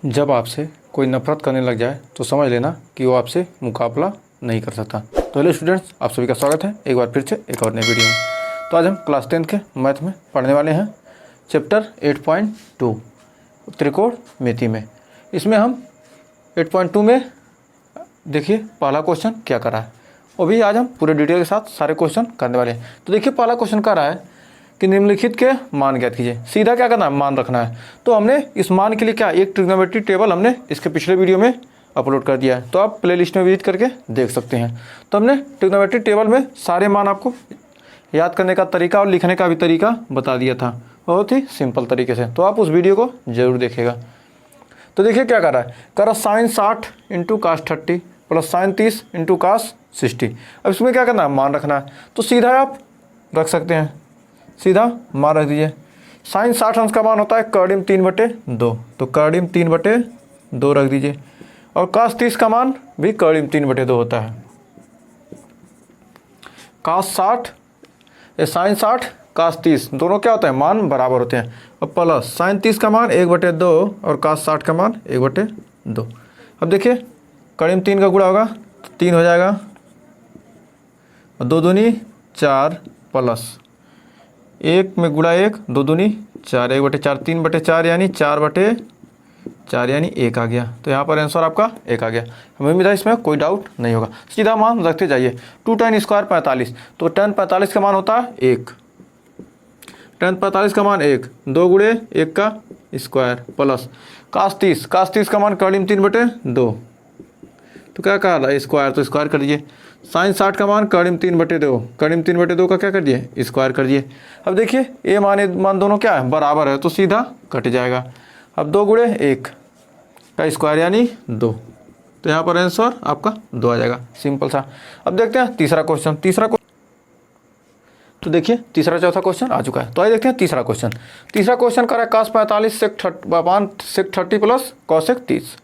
जब आपसे कोई नफरत करने लग जाए तो समझ लेना कि वो आपसे मुकाबला नहीं कर सकता। तो हेलो स्टूडेंट्स, आप सभी का स्वागत है एक बार फिर से एक और नई वीडियो में। तो आज हम क्लास 10 के मैथ में पढ़ने वाले हैं चैप्टर 8.2 त्रिकोणमिति में। इसमें हम 8.2 में देखिए पहला क्वेश्चन क्या करा है, वो भी आज हम पूरे डिटेल के साथ सारे क्वेश्चन करने वाले हैं। तो देखिए पहला क्वेश्चन कर रहा है कि निम्नलिखित के मान ज्ञात कीजिए। सीधा क्या करना है, मान रखना है। तो हमने इस मान के लिए क्या एक ट्रिग्नोमेट्री टेबल हमने इसके पिछले वीडियो में अपलोड कर दिया है, तो आप प्लेलिस्ट में विजिट करके देख सकते हैं। तो हमने ट्रिग्नोमेट्री टेबल में सारे मान आपको याद करने का तरीका और लिखने का भी तरीका बता दिया था, बहुत ही सिंपल तरीके से। तो आप उस वीडियो को जरूर देखिएगा। तो देखिए क्या कर रहा है, कर रहा sine 60 into cos 30 plus sine 30 into cos 60। अब इसमें क्या करना है, मान रखना है। तो सीधा आप रख सकते हैं, सीधा मान रख दीजिए। साइन 60 अंश का मान होता है कर्डिम 3/2, तो कर्डिम 3/2 रख दीजिए। और कास 30 का मान भी कर्डिम 3/2 होता है। कास 60 साइन 60 कास 30 दोनों क्या होते हैं, मान बराबर होते हैं। और प्लस साइन 30 का मान 1/2 और कास 60 का मान 1/2। अब देखिए कर्डिम 3 का गुणा होगा तो 3 हो जाएगा, और 2 दूनी 4 प्लस 1 में गुणा 1 2 दूनी 4, 1/4 3/4 यानी 4/4 यानी 1 आ गया। तो यहाँ पर आंसर आपका 1 आ गया। हमें उम्मीद है इसमें कोई डाउट नहीं होगा। सीधा मान रखते जाइए। 2 tan स्क्वायर 45, तो tan 45 का मान होता है 1। tan 45 का मान 1, 2 गुणे 1 का स्क्वायर प्लस कास 30 का मान कर्डिम 3/2, तो क्या कहा स्क्वायर, तो स्क्वायर कर दीजिए। साइन 60 का मान कर्डिम 3/2, कर्डिम 3/2 का क्या कर दिए, स्क्वायर कर दिए। अब देखिए ए मान दोनों क्या है, बराबर है, तो सीधा कट जाएगा। अब 2 गुणे 1 का स्क्वायर यानी 2, तो यहाँ पर आंसर आपका 2 आ जाएगा, सिंपल सा। अब देखते हैं तीसरा क्वेश्चन। तो देखिए तीसरा चौथा क्वेश्चन आ चुका है। तो आइए देखते हैं तीसरा क्वेश्चन। तीसरा क्वेश्चन कर रहा है कास 45 सेक 30 प्लस कॉसेक 30।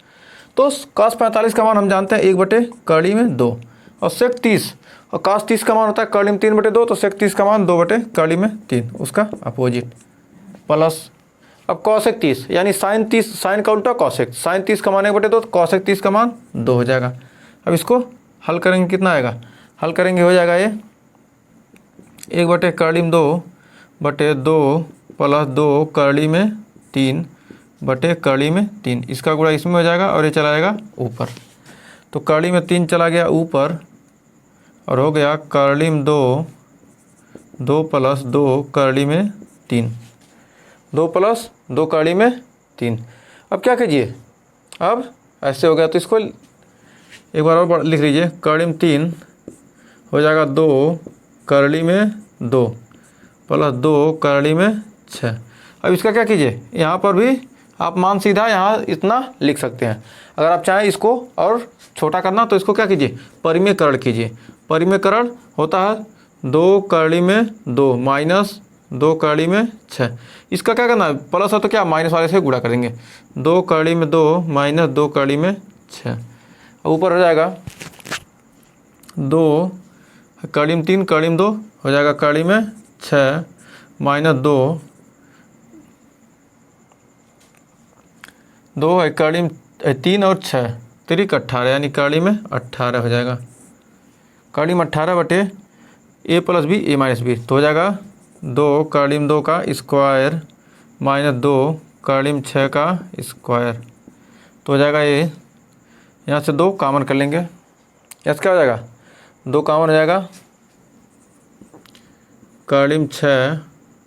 तो कास 45 का मान हम जानते हैं 1/2 और सेक 30 और कास 30 का मान होता है कर्डिम 3/2, तो सेक 30 का मान 2/3, उसका अपोजिट प्लस। अब कॉसेक 30 यानी साइन 30, साइन का उल्टा कॉसेक, साइन 30 का मान 1/2 तो कॉसेक 30 का मान 2 हो जाएगा। अब इसको हल करेंगे, कितना आएगा, हल करेंगे हो जाएगा ये 1/2 प्लस 2 कर्डिम 3 इसका गुणा इसमें हो जाएगा और ये चला जाएगा ऊपर। तो कर्डिम 3 चला गया ऊपर और हो गया कर्डिम 2 प्लस 2 कर्डिम 3, 2 प्लस 2 कर्डिम 3। अब क्या कीजिए, अब ऐसे हो गया तो इसको एक बार और लिख लीजिए। कर्डिम 3 हो जाएगा 2 कर्डिम 2 प्लस 2 कर्डिम 6। अब इसका क्या कीजिए, यहाँ पर भी आप मान सीधा यहाँ इतना लिख सकते हैं। अगर आप चाहें इसको और छोटा करना तो इसको क्या कीजिए, परिमेयकरण कीजिए। परिमेयकरण होता है 2 कर्डिम 2 माइनस 2 कर्डिम 6। इसका क्या करना है, प्लस है तो क्या माइनस वाले से गुणा करेंगे। 2 कर्डिम 2 माइनस 2 कर्डिम 6, ऊपर हो जाएगा 2 कर्डिम 3 कर्डिम 2 हो जाएगा कर्डिम 6 माइनस 2 है कर्डिम 3 और 6 3 18 यानी कर्डिम 18 हो जाएगा। कर्डिम 18 a plus B a minus B, तो हो जाएगा 2 कर्डिम 2 का स्क्वायर माइनस 2 कर्डिम 6 का स्क्वायर, तो हो जाएगा ये, यहाँ से 2 कॉमन कर लेंगे, यहाँ क्या हो जाएगा 2 कॉमन हो जाएगा। कर्डिम 6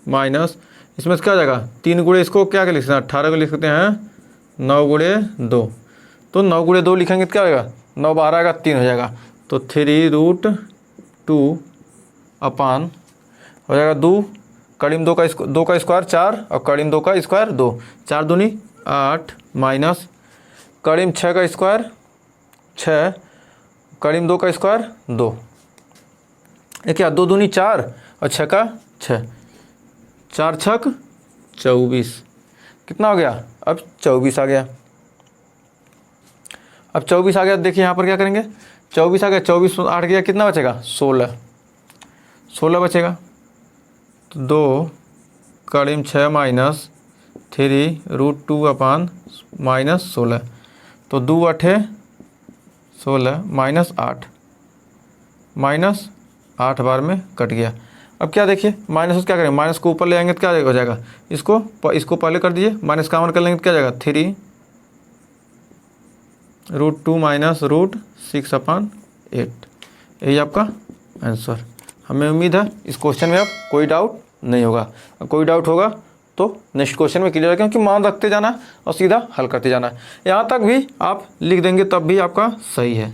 माइनस इसमें से क्या हो जाएगा 3 गुणे इसको क्या लिख सकते हैं, 18 को लिख सकते हैं 9 गुणे 2, तो 9 गुणे 2 लिखेंगे तो क्या होगा 9 12 आएगा 3 हो जाएगा, तो 3√2 अपान हो जाएगा 2 कर्डिम 2 का स्क्वायर 4 और कर्डिम 2 का स्क्वायर 2, 4 दूनी 8 माइनस कर्डिम 6 का स्क्वायर 6 कर्डिम 2 का स्क्वायर 2, ये क्या 2 दूनी 4 और 6 का 6, 4 छक 24, कितना हो गया, अब 24 आ गया। अब 24 आ गया, देखिए यहाँ पर क्या करेंगे, 24 आ गया, 24 8 गया, कितना बचेगा 16 बचेगा। तो 2 कर्डिम 6 माइनस 3√2/-16, तो 2 अठे 16 -8 बार में कट गया। अब क्या देखिए माइनस क्या करेंगे, माइनस को ऊपर ले आएंगे तो क्या हो जाएगा, इसको पहले कर दीजिए, माइनस कॉमन कर लेंगे तो क्या जाएगा 3√2 - √6/8। यही आपका आंसर। हमें उम्मीद है इस क्वेश्चन में अब कोई डाउट नहीं होगा। कोई डाउट होगा तो नेक्स्ट क्वेश्चन में क्लियर है, क्योंकि मान रखते जाना है और सीधा हल करते जाना है। यहाँ तक भी आप लिख देंगे तब भी आपका सही है।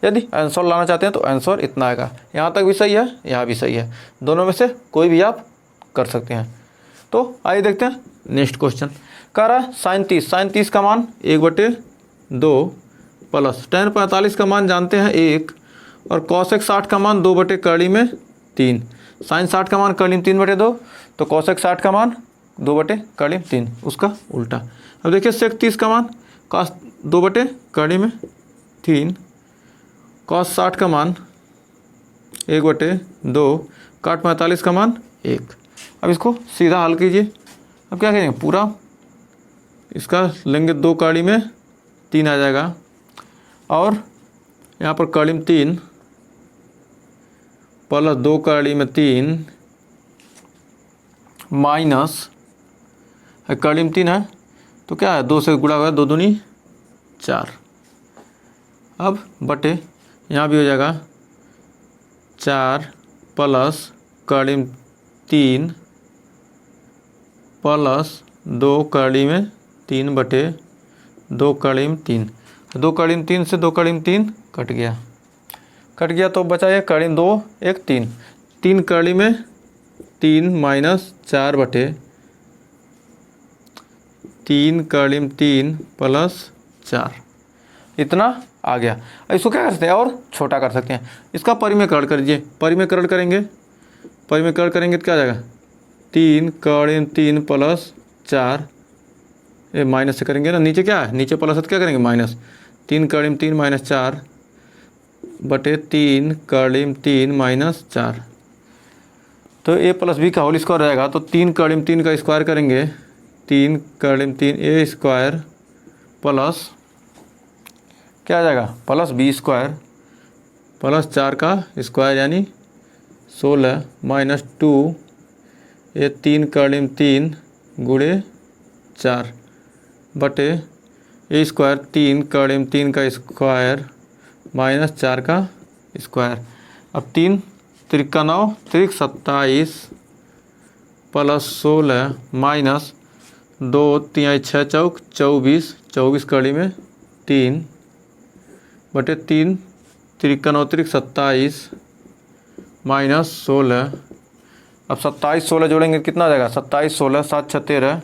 यदि आंसर लाना चाहते हैं तो आंसर इतना आएगा, यहाँ तक भी सही है, यहाँ भी सही है, दोनों में से कोई भी आप कर सकते हैं। तो आइए देखते हैं नेक्स्ट क्वेश्चन। कह रहा है sin 30 का मान 1/2 प्लस tan 45 का मान जानते हैं 1 और cosec 60 का मान 2/3। sin 60 का मान कर्ली में 3/2, तो cosec 60 का मान 2/3, उसका उल्टा। अब देखिए sec 30 का मान cos 2/3, cos 60 का मान 1/2, cot 45 का मान 1। अब इसको सीधा हल कीजिए। अब क्या करेंगे, पूरा इसका लेंगे 2 कड़ी में 3 आ जाएगा, और यहाँ पर कड़ी में 3 प्लस 2 कड़ी में 3 माइनस कड़ी में 3 है तो क्या है 2 से गुणा होगा, 2 दूनी 4। अब बटे यहाँ भी हो जाएगा 4 प्लस कड़ी में 3 प्लस 2 कड़ी में 3/2 कड़ी में 3। 2 कड़ी में 3 से 2 कड़ी में 3 कट गया तो बचा ये कड़ी में 2 1 3। 3 कड़ी में 3 माइनस 4/3 कड़ी में 3 प्लस 4, इतना आ गया। इसको क्या कर सकते हैं और छोटा कर सकते हैं, इसका परिमेयकरण करिए। परिमेयकरण करेंगे तो क्या आ जाएगा 3 कड़ी में 3 प्लस 4, ये माइनस से करेंगे ना, नीचे क्या है, नीचे प्लस है तो क्या करेंगे माइनस। 3 कड़ी में 3 माइनस 4/3 कड़ी में 3 माइनस 4, तो a प्लस बी का होल स्क्वायर रहेगा। तो 3 कड़ी में 3 का स्क्वायर करेंगे, 3 कड़ी में 3 a स्क्वायर प्लस क्या आ जाएगा प्लस बी स्क्वायर प्लस 4 का स्क्वायर यानी 16 माइनस 2 ये 3 कड़ी में 3 गुणे 4 बटे ए स्क्वायर 3 कड़ी में 3 का स्क्वायर माइनस 4 का स्क्वायर। अब 3 त्रिका 9 त्रिक 27 प्लस 16 माइनस 2 3 6 चौक 24 कड़ी में 3 बटे 3 त्रिका 9 त्रिक 27 माइनस 16। अब 27 16 जोड़ेंगे कितना आ जाएगा, 27 16 7 6 13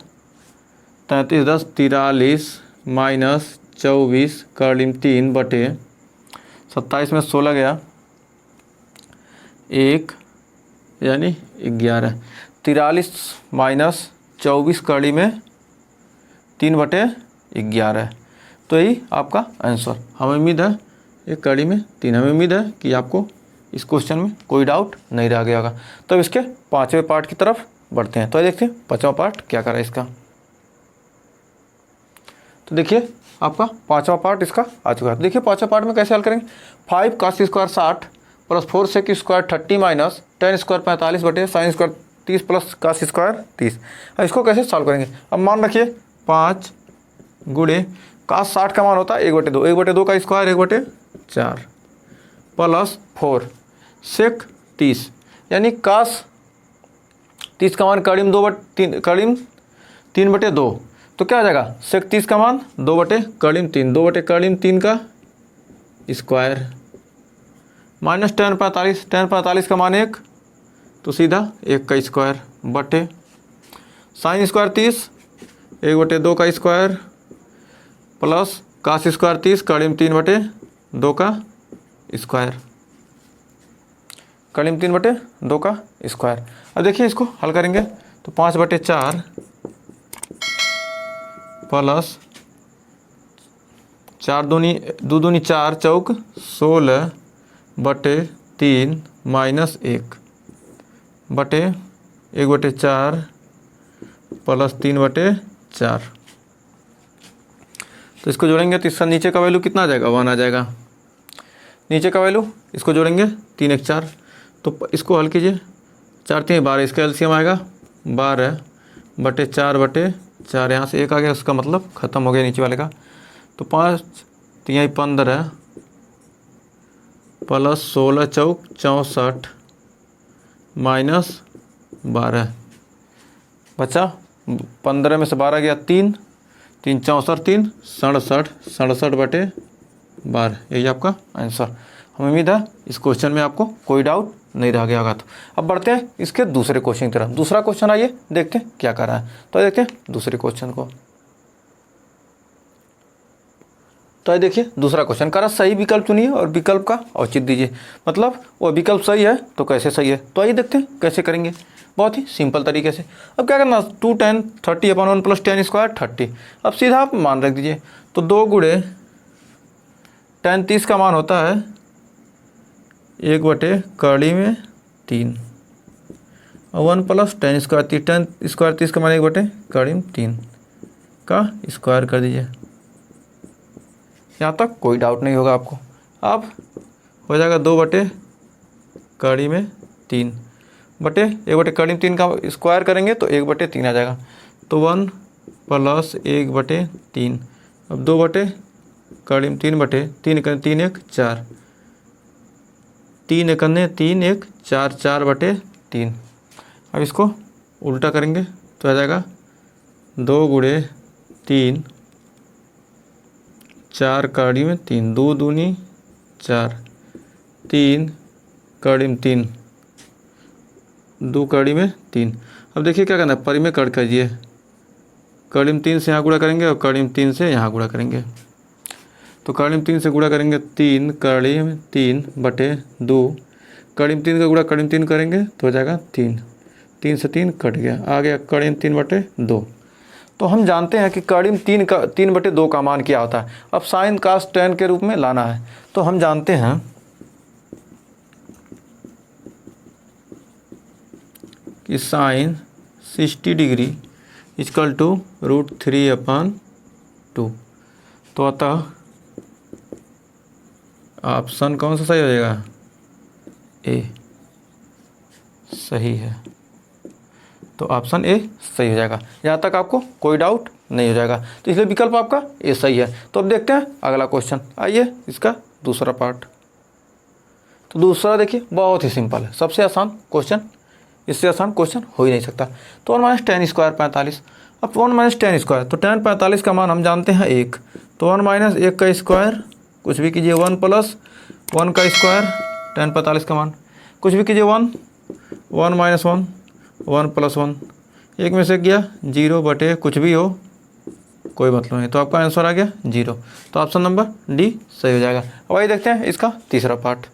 33 10 43 माइनस 24 कड़ी में 3 बटे 27 में 16 गया 1 यानी 11। 43 माइनस 24 कड़ी में 3/11, तो यही आपका आंसर। हमें उम्मीद है एक कड़ी में 3। हमें उम्मीद है कि आपको इस क्वेश्चन में कोई डाउट नहीं रह गया होगा। तो अब इसके 5वें पार्ट की तरफ बढ़ते हैं। तो देखते हैं 5वां पार्ट क्या कर रहा है इसका। तो देखिए आपका 5वां पार्ट इसका आ चुका है। तो देखिए 5वां पार्ट में कैसे हल करेंगे। 5 cos square 60 plus 4 sec square 30 minus tan square 45 बटे sin square 30 plus cos square 30। अब इसको कैसे सॉल्व करेंगे। अब मान रखिए 5 गुणे cos 60 का मान होता है 1/2, 1/2 का स्क्वायर 1/4 प्लस 4 sec 30 यानी cos 30 का मान कड़ी में 3/2, तो क्या आ जाएगा sec 30 का मान 2/3, 2/3 का स्क्वायर माइनस tan 45 का मान 1, तो सीधा 1 का स्क्वायर बटे sin स्क्वायर 30 1/2 का स्क्वायर प्लस cos स्क्वायर 30 कड़ी में 3/2 का स्क्वायर, कड़ी में 3/2 का स्क्वायर। अब देखिए इसको हल करेंगे तो 5/4 प्लस 4 दूनी 4 चौक 16/3 माइनस 1 बटे 1/4 प्लस 3/4 4। तो इसको जोड़ेंगे तो इसका नीचे का वैल्यू कितना आ जाएगा, 1 आ जाएगा। नीचे का वैल्यू इसको जोड़ेंगे 3 1 4, तो इसको हल कीजिए। 4 3 12, इसका एलसीएम आएगा 12/4/4। यहाँ से 1 आ गया, उसका मतलब ख़त्म हो गया नीचे वाले का। तो 5 3 15 प्लस 16 चौक 64 माइनस 12 बचा 15 में से 12 गया 3 3 64 3 67 67/12। यही आपका आंसर। हमें उम्मीद है इस क्वेश्चन में आपको कोई डाउट नहीं रह गया होगा। तो अब बढ़ते हैं इसके दूसरे क्वेश्चन की तरफ। दूसरा क्वेश्चन आइए देखते हैं क्या कर रहा है। तो देखते हैं दूसरे क्वेश्चन को। तो देखिए दूसरा क्वेश्चन कर रहा, सही विकल्प चुनिए और विकल्प का औचित्य दीजिए। मतलब वो विकल्प सही है तो कैसे सही है, तो आइए देखते हैं कैसे करेंगे। बहुत ही सिंपल तरीके से। अब क्या करना, 2 tan 30/1 + tan² 30। अब सीधा आप मान रख दीजिए। तो 2 गुणे tan 30 का मान होता है 1/3 और 1 + tan²। tan² 30 का मान 1/3 का स्क्वायर कर दीजिए। यहाँ तक कोई डाउट नहीं होगा आपको। अब हो जाएगा 2/3 बटे 1/3 का स्क्वायर करेंगे तो 1/3 आ जाएगा। तो 1 + 1/3। अब 2/3 3/3 3 3 1 4 3 1 3 1 4 4/3। अब इसको उल्टा करेंगे तो आ जाएगा 2 गुणे 3 4 3 2 दूनी 4 3 3 2 3। अब देखिए क्या करना है, परिमेय कट कीजिए। 3 से यहाँ गुणा करेंगे और 3 से यहाँ गुणा करेंगे। तो 3 से गुणा करेंगे 3 3/2। 3 का गुणा 3 करेंगे तो हो जाएगा 3 3 से 3 कट गया, आ गया 3/2। तो हम जानते हैं कि 3/2 का मान क्या होता है। अब साइन cos tan के रूप में लाना है। तो हम जानते हैं कि साइन 60 डिग्री इक्वल टू √3/2। तो अतः ऑप्शन कौन सा सही हो जाएगा, ए सही है। तो ऑप्शन ए सही हो जाएगा। यहाँ तक आपको कोई डाउट नहीं हो जाएगा। तो इसलिए विकल्प आपका ए सही है। तो अब देखते हैं अगला क्वेश्चन। आइए इसका दूसरा पार्ट। तो दूसरा देखिए बहुत ही सिंपल है, सबसे आसान क्वेश्चन, इससे आसान क्वेश्चन हो ही नहीं सकता। तो 1 - tan² 45। अब 1 - tan², तो tan 45 का मान हम जानते हैं 1। तो 1 - 1 का स्क्वायर, कुछ भी कीजिए 1 + 1 का स्क्वायर, tan 45 का मान कुछ भी कीजिए 1 1 - 1 1 + 1, एक में से गया 0/, कुछ भी हो कोई मतलब नहीं। तो आपका आंसर आ गया 0। तो ऑप्शन नंबर डी सही हो जाएगा। अब आइए देखते हैं इसका तीसरा पार्ट।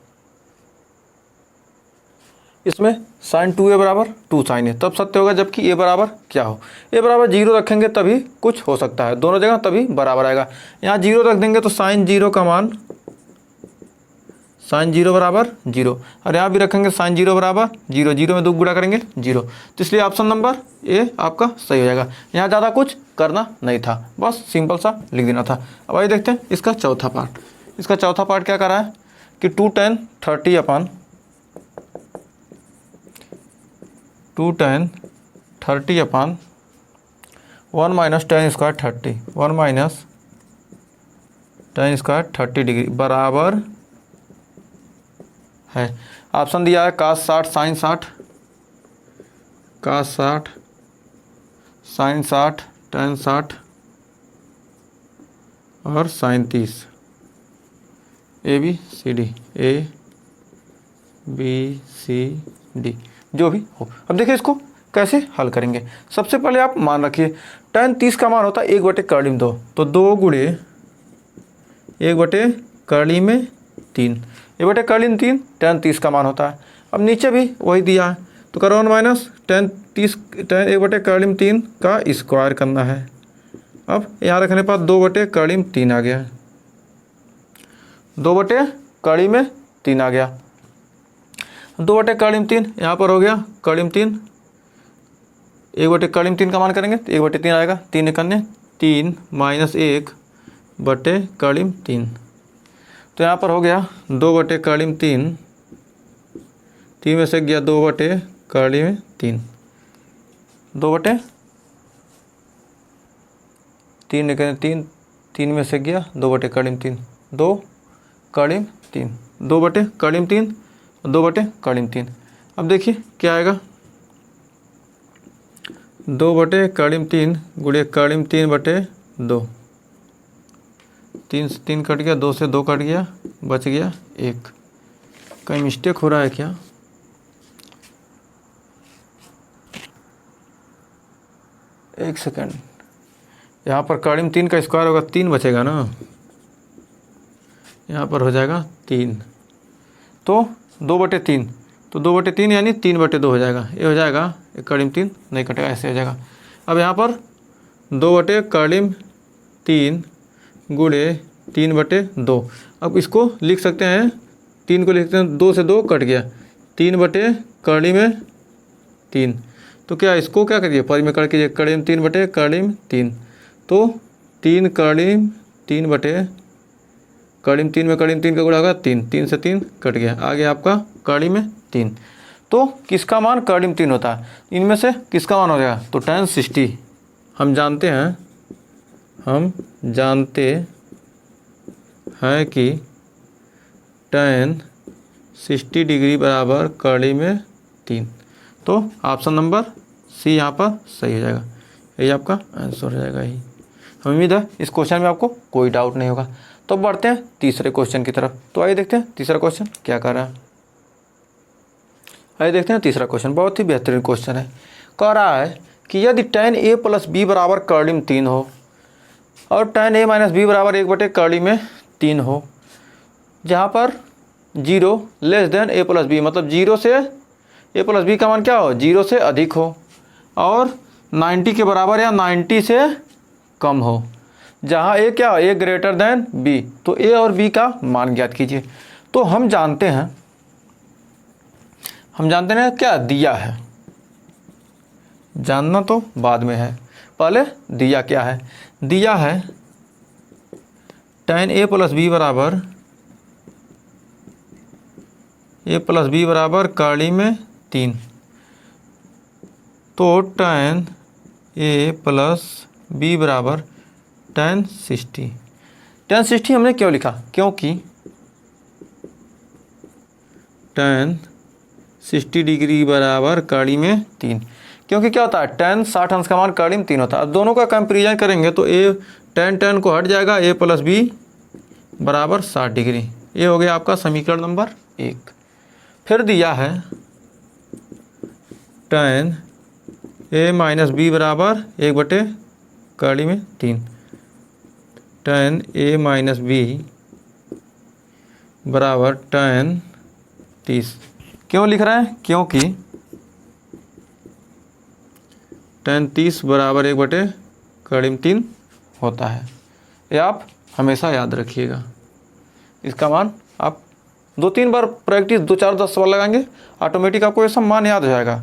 इसमें sin 2a = 2 sin a तब सत्य होगा जबकि a बराबर क्या हो। a बराबर 0 रखेंगे तभी कुछ हो सकता है, दोनों जगह तभी बराबर आएगा। यहाँ 0 रख देंगे तो sin 0 का मान sin 0 = 0, और यहाँ भी रखेंगे sin 0 = 0। 0 में 2 गुणा करेंगे 0। तो इसलिए ऑप्शन नंबर ए आपका सही हो जाएगा। यहाँ ज़्यादा कुछ करना नहीं था, बस सिंपल सा लिख देना था। अब आइए देखते हैं इसका चौथा पार्ट। इसका चौथा पार्ट क्या कर रहा है कि 2 tan 30/1 - tan² 30 1 - tan² 30 डिग्री बराबर है। ऑप्शन दिया है cos 60 sin 60, cos 60 sin 60 tan 60 और sin 30। ABCD जो भी हो। अब देखिए इसको कैसे हल करेंगे। सबसे पहले आप मान रखिए tan 30 का मान होता है 1/2। तो 2 गुणे 1/3 1/3 tan 30 का मान होता है। अब नीचे भी वही दिया है, तो करो 1 - tan 1/3 का स्क्वायर करना है। अब यहाँ रखने पर 2/3 आ गया, 2/3 आ गया। 2/3 यहाँ पर हो गया 3 1/3 का मान करेंगे तो 1/3 आएगा, 3 एकन्ने 3 माइनस 1/3। तो यहाँ पर हो गया 2/3, 3 में से गया 2/3, 2/3 3 3 में से गया 2/3, 2/3, 2/3, 2/3। अब देखिए क्या आएगा, 2/3 गुणे 3/2, 3 से 3 कट गया, 2 से 2 कट गया, बच गया 1। कहीं मिस्टेक हो रहा है क्या? एक सेकंड, यहाँ पर 3 का स्क्वायर होगा 3 बचेगा ना, यहाँ पर हो जाएगा 3, तो 2/3, तो 2/3 यानी 3/2 हो जाएगा। ये हो जाएगा 3 नहीं कटेगा, ऐसे हो जाएगा। अब यहाँ पर 2/3 गुणे 3/2, अब इसको लिख सकते हैं, 3 को लिखते हैं, 2 से 2 कट गया, 3/3, तो क्या इसको क्या करिए परिमेय कीजिए, 3/3, तो 3 3 में 3 का गुणा होगा 3, 3 से 3 कट गया, आ गया आपका 3। तो किसका मान 3 होता है? इनमें से किसका मान हो जाएगा? तो tan 60 हम जानते हैं कि tan 60 डिग्री बराबर 3। तो ऑप्शन नंबर सी यहाँ पर सही हो जाएगा, यही आपका आंसर हो जाएगा। यही हमें उम्मीद है इस क्वेश्चन में आपको कोई डाउट नहीं होगा। तो बढ़ते हैं तीसरे क्वेश्चन की तरफ। तो आइए देखते हैं तीसरा क्वेश्चन क्या कर रहा है। आइए देखते हैं तीसरा क्वेश्चन, बहुत ही बेहतरीन क्वेश्चन है। कह रहा है कि यदि tan a + b बराबर 3 हो और tan a - b बराबर 1/3 हो, जहाँ पर 0 लेस देन a + b, मतलब 0 से a + b का मान क्या हो, 0 से अधिक हो, और 90 के बराबर या 90 से कम हो, जहाँ a क्या हो, a ग्रेटर देन b, तो a और b का मान ज्ञात कीजिए। तो हम जानते हैं क्या दिया है, जानना तो बाद में है, पहले दिया क्या है। दिया है tan a + b बराबर 3, तो tan a + b बराबर tan 60। tan 60 हमने क्यों लिखा, क्योंकि tan 60 डिग्री बराबर 3, क्योंकि क्या होता है tan 60 अंश का मान 3 होता है। अब दोनों का कंपेरिजन करेंगे तो a tan को हट जाएगा, a + b बराबर 60 डिग्री। ये हो गया आपका समीकरण नंबर 1। फिर दिया है tan a - b बराबर 1/3, tan a - b बराबर tan 30। क्यों लिख रहे हैं, क्योंकि tan 30 बराबर 1/3 होता है। ये आप हमेशा याद रखिएगा। इसका मान आप 2-3 बार प्रैक्टिस, 2-4-10 सवाल लगाएंगे, ऑटोमेटिक आपको ये सब मान याद हो जाएगा।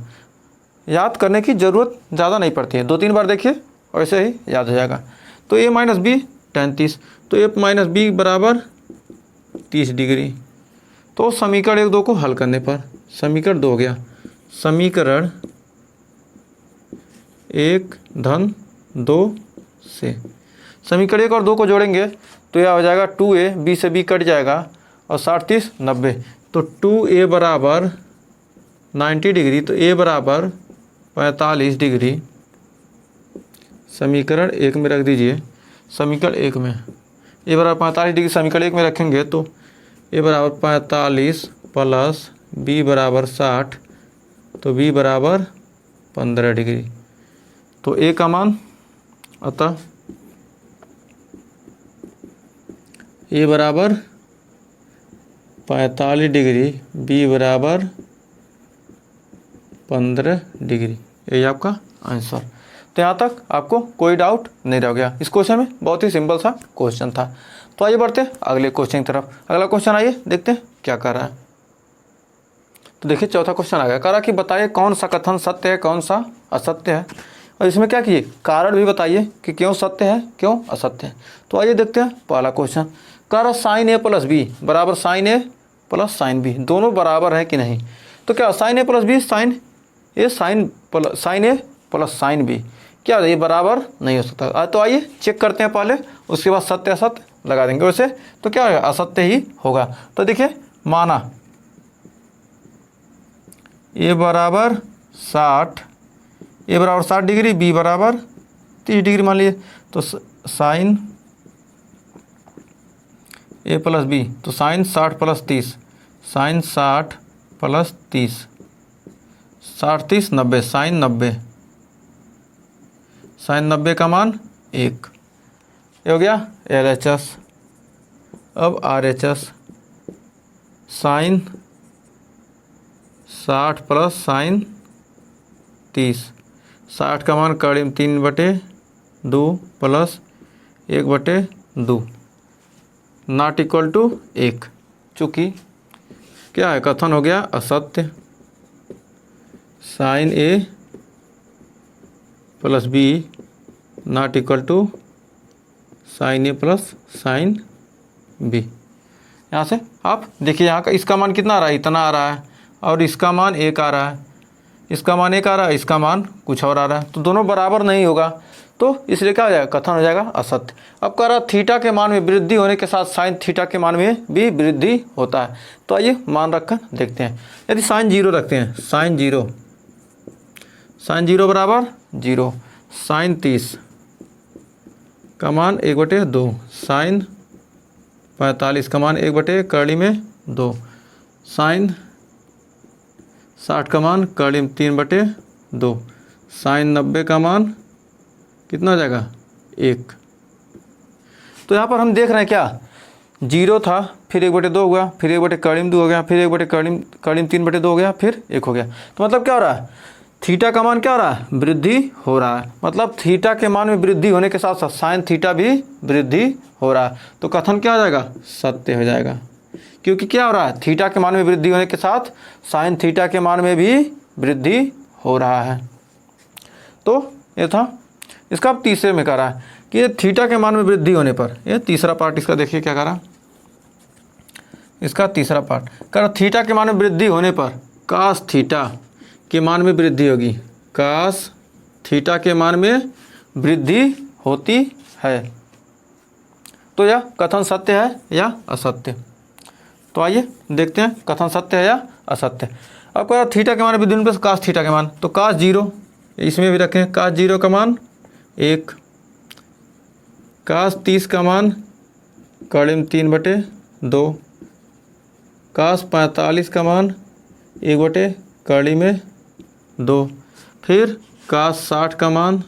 याद करने की ज़रूरत ज़्यादा नहीं पड़ती है, 2-3 बार देखिए वैसे ही याद हो जाएगा। तो a - b tan 30, तो a - b बराबर 30 डिग्री। तो समीकरण 1-2 को हल करने पर समीकरण 2 हो गया, समीकरण 1-2 से समीकरण 1 और 2 को जोड़ेंगे तो यह हो जाएगा 2a, b से b कट जाएगा और 60 30 90, तो 2a बराबर 90 डिग्री, तो a बराबर 45 डिग्री। समीकरण 1 में रख दीजिए, समीकरण 1 में a बराबर 45 डिग्री समीकरण 1 में रखेंगे तो a बराबर 45 प्लस b बराबर 60, तो b बराबर 15 डिग्री। तो a का मान अतः a बराबर 45 डिग्री, b बराबर 15 डिग्री, यही आपका आंसर। तो यहाँ तक आपको कोई डाउट नहीं रह गया। इस क्वेश्चन में बहुत ही सिंपल सा क्वेश्चन था। तो आइए बढ़ते अगले क्वेश्चन की तरफ। अगला क्वेश्चन आइए देखते हैं क्या कर रहा है। तो देखिए चौथा क्वेश्चन आ गया, कह रहा कि बताइए कौन सा कथन सत्य है, कौन सा असत्य है। और इसमें क्या किए, कारण भी बताइए कि क्यों सत्य है क्यों असत्य है। तो आइए देखते हैं पहला क्वेश्चन। कह रहा साइन ए प्लस बी बराबर sign A plus sine B, दोनों बराबर है कि नहीं। तो क्या sign A plus B sign A sign A plus sine B, क्या ये बराबर नहीं हो सकता। तो आइए चेक करते हैं पहले, उसके बाद सत्य असत्य लगा देंगे। वैसे तो क्या होगा, असत्य ही होगा। तो देखिए माना ए बराबर 60 डिग्री, बी बराबर 30 डिग्री मान लीजिए। तो साइन ए प्लस बी, तो sine 60 plus 30, sine 60 plus 30, 60 30 90, sine 90, sine 90 का मान 1, ये हो गया LHS। अब RHS, साइन 60 प्लस साइन 30, 60 का मान कड़ी 3/2 प्लस 1/2, नॉट इक्वल टू 1, चूँकि क्या है, कथन हो गया असत्य। Sine A plus B not equal to sine A plus sine B. यहाँ से आप देखिए, यहाँ का इसका मान कितना आ रहा है, इतना आ रहा है, और इसका मान 1 आ रहा है, इसका मान 1 आ रहा है, इसका मान कुछ और आ रहा है। तो दोनों बराबर नहीं होगा, तो इसलिए क्या हो जाएगा, कथन हो जाएगा असत्य। अब कह रहा थीटा के मान में वृद्धि होने के साथ साइन थीटा के मान में भी वृद्धि होता है। तो आइए मान रखकर देखते हैं। यदि साइन 0 रखते हैं, साइन 0 बराबर 0, साइन 30 का मान 1/2, साइन 45 का मान 1/2, साइन 60 का मान 3/2, साइन 90 का मान कितना हो जाएगा 1। तो यहाँ पर हम देख रहे हैं क्या, 0 था, फिर 1/2 हो गया, फिर 1/2 हो गया, फिर 1/3/2 हो गया, फिर 1 हो गया। तो मतलब क्या हो रहा है, थीटा का मान क्या हो रहा है, वृद्धि हो रहा है। मतलब थीटा के मान में वृद्धि होने के साथ साथ साइन थीटा भी वृद्धि हो रहा है। तो कथन क्या हो जाएगा, सत्य हो जाएगा, क्योंकि क्या हो रहा है, थीटा के मान में वृद्धि होने के साथ साइन थीटा के मान में भी वृद्धि हो रहा है। तो ये था इसका। अब तीसरे में कह रहा है कि ये थीटा के मान में वृद्धि होने पर, ये तीसरा पार्ट इसका देखिए क्या कह रहा है, इसका तीसरा पार्ट कह रहा थीटा के मान में वृद्धि होने पर कास थीटा के मान में वृद्धि होगी, कास थीटा के मान में वृद्धि होती है। तो यह कथन सत्य है या असत्य। तो आइए देखते हैं कथन सत्य है या असत्य। अब कह रहा थीटा के मान में वृद्धि होने पर कास थीटा के मान, तो कास 0 इसमें भी रखें, कास 0 का मान 1, कास 30 का मान 3/2, कास 45 का मान 1/2, फिर कास 60 का मान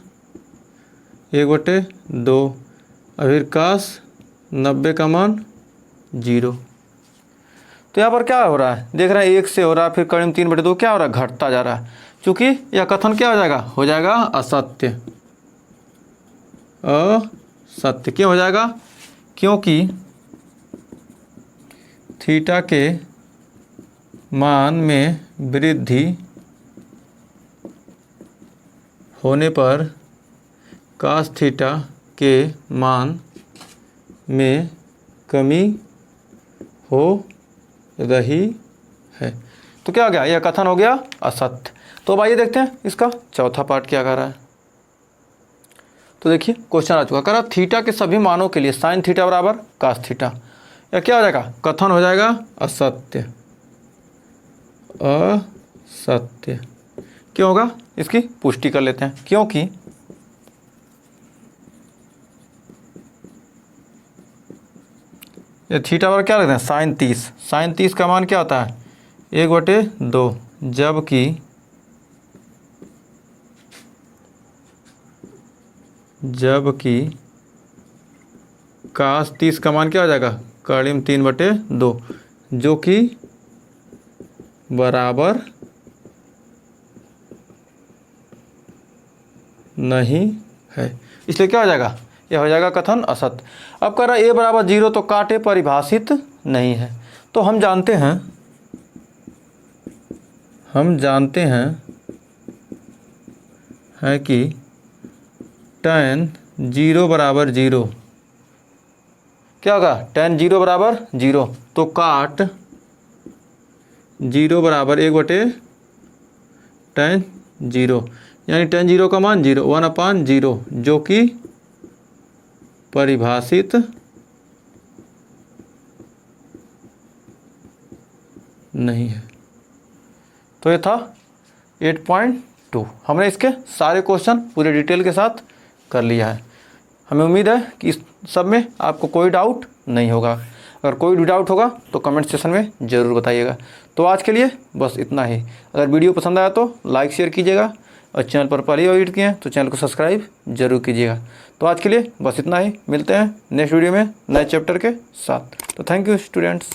1/2, और फिर कास 90 का मान 0। तो यहाँ पर क्या हो रहा है, देख रहे हैं 1 से हो रहा है, फिर 3/2 क्या हो रहा है, घटता जा रहा है। चूँकि यह कथन क्या हो जाएगा असत्य। असत्य क्यों हो जाएगा, क्योंकि थीटा के मान में वृद्धि होने पर कास थीटा के मान में कमी हो रही है। तो क्या हो गया, यह कथन हो गया असत्य। तो अब आइए देखते हैं इसका चौथा पार्ट क्या कह रहा है। तो देखिए क्वेश्चन आ चुका, कह रहा थीटा के सभी मानों के लिए साइन थीटा बराबर कास थीटा, या क्या हो जाएगा, कथन हो जाएगा असत्य। असत्य क्यों होगा, इसकी पुष्टि कर लेते हैं। क्योंकि ये थीटा बराबर क्या रखते हैं, साइन 30, साइन 30 का मान क्या होता है 1/2, जबकि कास 30 का मान क्या हो जाएगा 3/2, जो कि बराबर नहीं है, इसलिए क्या हो जाएगा, यह हो जाएगा कथन असत्य। अब कह रहा है a बराबर 0 तो काटे परिभाषित नहीं है। तो हम जानते हैं है कि tan 0 बराबर 0, क्या होगा tan 0 बराबर 0, तो काट 0 बराबर 1/tan 0, यानी tan 0 का मान 0, 1/0, जो कि परिभाषित नहीं है। तो ये था 8.2। हमने इसके सारे क्वेश्चन पूरे डिटेल के साथ कर लिया है। हमें उम्मीद है कि इस सब में आपको कोई डाउट नहीं होगा। अगर कोई भी डाउट होगा तो कमेंट सेक्शन में ज़रूर बताइएगा। तो आज के लिए बस इतना ही। अगर वीडियो पसंद आया तो लाइक शेयर कीजिएगा और चैनल पर पहले विजिट किए हैं तो चैनल को सब्सक्राइब जरूर कीजिएगा। तो आज के लिए बस इतना ही। मिलते हैं नेक्स्ट वीडियो में नए चैप्टर के साथ। तो थैंक यू स्टूडेंट्स।